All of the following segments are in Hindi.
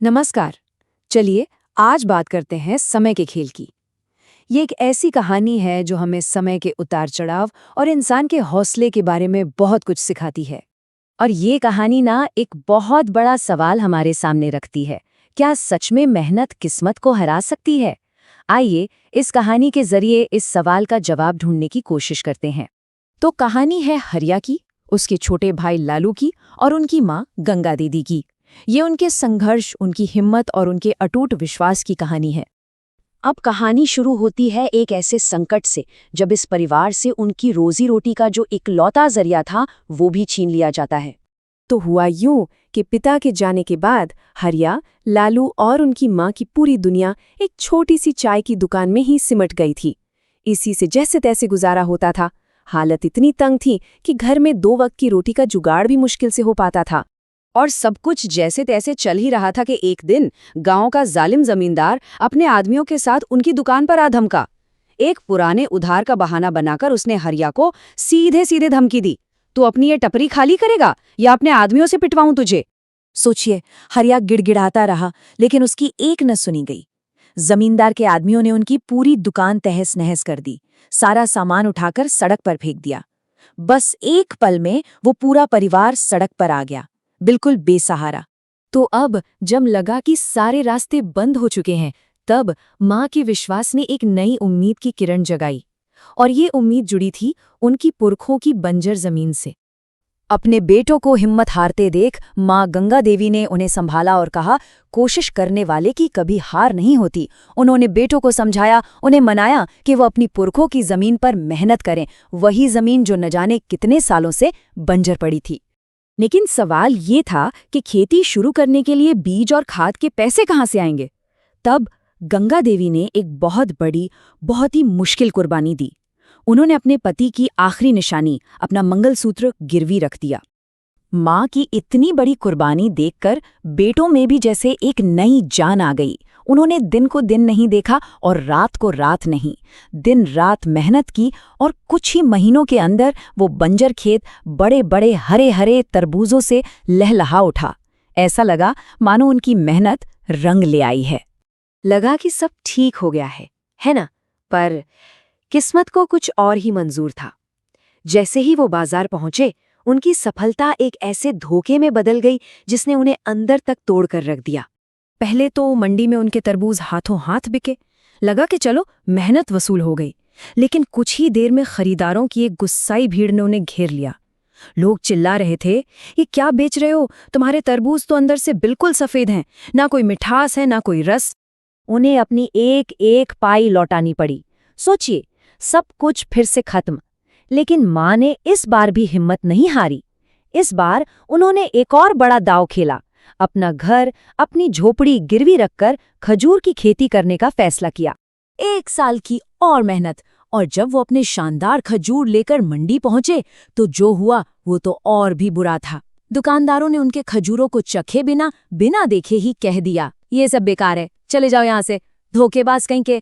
नमस्कार। चलिए आज बात करते हैं समय के खेल की। ये एक ऐसी कहानी है जो हमें समय के उतार चढ़ाव और इंसान के हौसले के बारे में बहुत कुछ सिखाती है। और ये कहानी ना एक बहुत बड़ा सवाल हमारे सामने रखती है। क्या सच में मेहनत किस्मत को हरा सकती है? आइए इस कहानी के जरिए इस सवाल का जवाब ढूंढने की कोशिश करते हैं। तो कहानी है हरिया की, उसके छोटे भाई लालू की और उनकी माँ गंगा दीदी की। ये उनके संघर्ष, उनकी हिम्मत और उनके अटूट विश्वास की कहानी है। अब कहानी शुरू होती है एक ऐसे संकट से जब इस परिवार से उनकी रोजी रोटी का जो इकलौता जरिया था वो भी छीन लिया जाता है। तो हुआ यूं कि पिता के जाने के बाद हरिया, लालू और उनकी माँ की पूरी दुनिया एक छोटी सी चाय की दुकान में ही सिमट गई थी। इसी से जैसे तैसे गुजारा होता था। हालत इतनी तंग थी कि घर में 2 वक्त की रोटी का जुगाड़ भी मुश्किल से हो पाता था। और सब कुछ जैसे तैसे चल ही रहा था कि एक दिन गांव का जालिम जमींदार अपने आदमियों के साथ उनकी दुकान पर आ धमका। एक पुराने उधार का बहाना बनाकर उसने हरिया को सीधे सीधे धमकी दी, तू अपनी ये टपरी खाली करेगा या अपने आदमियों से पिटवाऊं तुझे। सोचिए, हरिया गिड़गिड़ाता रहा लेकिन उसकी एक न सुनी गई। जमींदार के आदमियों ने उनकी पूरी दुकान तहस नहस कर दी, सारा सामान उठाकर सड़क पर फेंक दिया। बस एक पल में वो पूरा परिवार सड़क पर आ गया, बिल्कुल बेसहारा। तो अब जब लगा कि सारे रास्ते बंद हो चुके हैं, तब माँ के विश्वास ने एक नई उम्मीद की किरण जगाई। और ये उम्मीद जुड़ी थी उनकी पुरखों की बंजर जमीन से। अपने बेटों को हिम्मत हारते देख माँ गंगा देवी ने उन्हें संभाला और कहा, कोशिश करने वाले की कभी हार नहीं होती। उन्होंने बेटों को समझाया, उन्हें मनाया कि वो अपनी पुरखों की जमीन पर मेहनत करें, वही जमीन जो न जाने कितने सालों से बंजर पड़ी थी। लेकिन सवाल ये था कि खेती शुरू करने के लिए बीज और खाद के पैसे कहाँ से आएंगे? तब गंगा देवी ने एक बहुत बड़ी, बहुत ही मुश्किल कुर्बानी दी। उन्होंने अपने पति की आखिरी निशानी, अपना मंगलसूत्र गिरवी रख दिया। माँ की इतनी बड़ी कुर्बानी देखकर बेटों में भी जैसे एक नई जान आ गई। उन्होंने दिन को दिन नहीं देखा और रात को रात नहीं, दिन रात मेहनत की और कुछ ही महीनों के अंदर वो बंजर खेत बड़े बड़े हरे हरे तरबूजों से लहलहा उठा। ऐसा लगा मानो उनकी मेहनत रंग ले आई है। लगा कि सब ठीक हो गया है ना? पर किस्मत को कुछ और ही मंजूर था। जैसे ही वो बाजार पहुंचे, उनकी सफलता एक ऐसे धोखे में बदल गई जिसने उन्हें अंदर तक तोड़कर रख दिया। पहले तो मंडी में उनके तरबूज हाथों हाथ बिके, लगा कि चलो मेहनत वसूल हो गई। लेकिन कुछ ही देर में खरीदारों की एक गुस्साई भीड़ ने उन्हें घेर लिया। लोग चिल्ला रहे थे, ये क्या बेच रहे हो? तुम्हारे तरबूज तो अंदर से बिल्कुल सफेद हैं, ना कोई मिठास है ना कोई रस। उन्हें अपनी एक एक पाई लौटानी पड़ी। सोचिए, सब कुछ फिर से खत्म। लेकिन माँ ने इस बार भी हिम्मत नहीं हारी। इस बार उन्होंने एक और बड़ा दांव खेला। अपना घर, अपनी झोपड़ी गिरवी रखकर खजूर की खेती करने का फैसला किया। 1 साल की और मेहनत, और जब वो अपने शानदार खजूर लेकर मंडी पहुंचे तो जो हुआ वो तो और भी बुरा था। दुकानदारों ने उनके खजूरों को चखे बिना देखे ही कह दिया, ये सब बेकार है, चले जाओ यहाँ से, धोखेबाज कहीं के।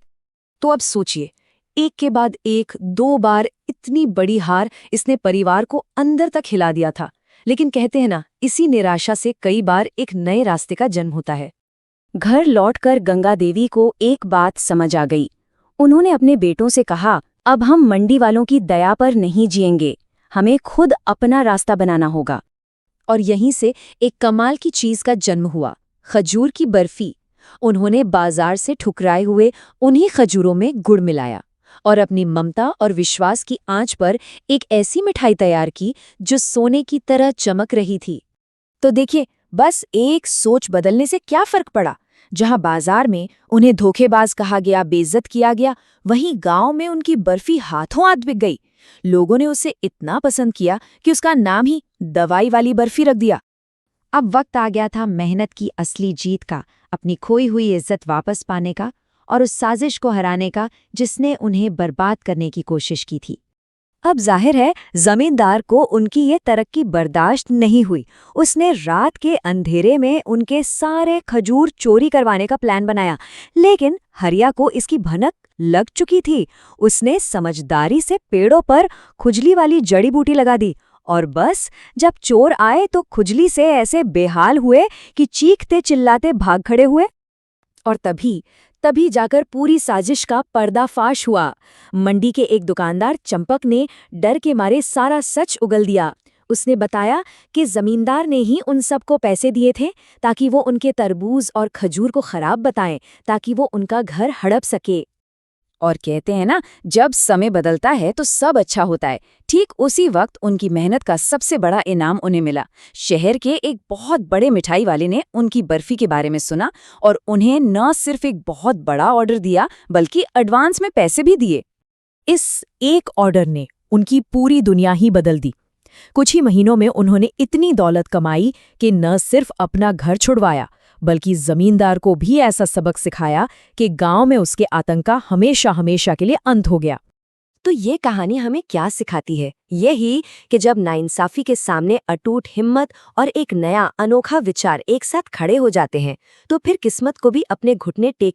तो अब सोचिए, एक के बाद एक 2 बार इतनी बड़ी हार इसने परिवार को अंदर तक हिला दिया था। लेकिन कहते हैं ना, इसी निराशा से कई बार एक नए रास्ते का जन्म होता है। घर लौटकर गंगा देवी को एक बात समझ आ गई। उन्होंने अपने बेटों से कहा, अब हम मंडी वालों की दया पर नहीं जिएंगे, हमें खुद अपना रास्ता बनाना होगा। और यहीं से एक कमाल की चीज का जन्म हुआ, खजूर की बर्फी। उन्होंने बाजार से ठुकराए हुए उन्हीं खजूरों में गुड़ मिलाया और अपनी ममता और विश्वास की आंच पर एक ऐसी मिठाई तैयार की जो सोने की तरह चमक रही थी। तो देखिए, बस एक सोच बदलने से क्या फर्क पड़ा। जहां बाजार में उन्हें धोखेबाज कहा गया, बेइज्जत किया गया, वहीं गांव में उनकी बर्फी हाथों हाथ बिक गई। लोगों ने उसे इतना पसंद किया कि उसका नाम ही दवाई वाली बर्फी रख दिया। अब वक्त आ गया था मेहनत की असली जीत का, अपनी खोई हुई इज्जत वापस पाने का और उस साजिश को हराने का जिसने उन्हें बर्बाद करने की कोशिश की थी। अब जाहिर है जमींदार को उनकी ये तरक्की बर्दाश्त नहीं हुई। उसने रात के अंधेरे में उनके सारे खजूर चोरी करवाने का प्लान बनाया। लेकिन हरिया को इसकी भनक लग चुकी थी। उसने समझदारी से पेड़ों पर खुजली वाली जड़ी बूटी लगा दी और बस जब चोर आए तो खुजली से ऐसे बेहाल हुए कि चीखते चिल्लाते भाग खड़े हुए। और तभी जाकर पूरी साजिश का पर्दाफाश हुआ। मंडी के एक दुकानदार चंपक ने डर के मारे सारा सच उगल दिया। उसने बताया कि जमींदार ने ही उन सबको पैसे दिए थे ताकि वो उनके तरबूज और खजूर को खराब बताएं, ताकि वो उनका घर हड़प सके। और कहते हैं ना, जब समय बदलता है तो सब अच्छा होता है। ठीक उसी वक्त उनकी मेहनत का सबसे बड़ा इनाम उन्हें मिला। शहर के एक बहुत बड़े मिठाई वाले ने उनकी बर्फी के बारे में सुना और उन्हें न सिर्फ एक बहुत बड़ा ऑर्डर दिया बल्कि एडवांस में पैसे भी दिए। इस एक ऑर्डर ने उनकी पूरी दुनिया ही बदल दी। कुछ ही महीनों में उन्होंने इतनी दौलत कमाई कि न सिर्फ अपना घर छुड़वाया बल्कि जमींदार को भी ऐसा सबक सिखाया कि गांव में उसके आतंक का हमेशा के लिए अंत हो गया। तो ये कहानी हमें क्या सिखाती है? यही कि जब नाइंसाफी के सामने अटूट हिम्मत और एक नया अनोखा विचार एक साथ खड़े हो जाते हैं तो फिर किस्मत को भी अपने घुटने टेक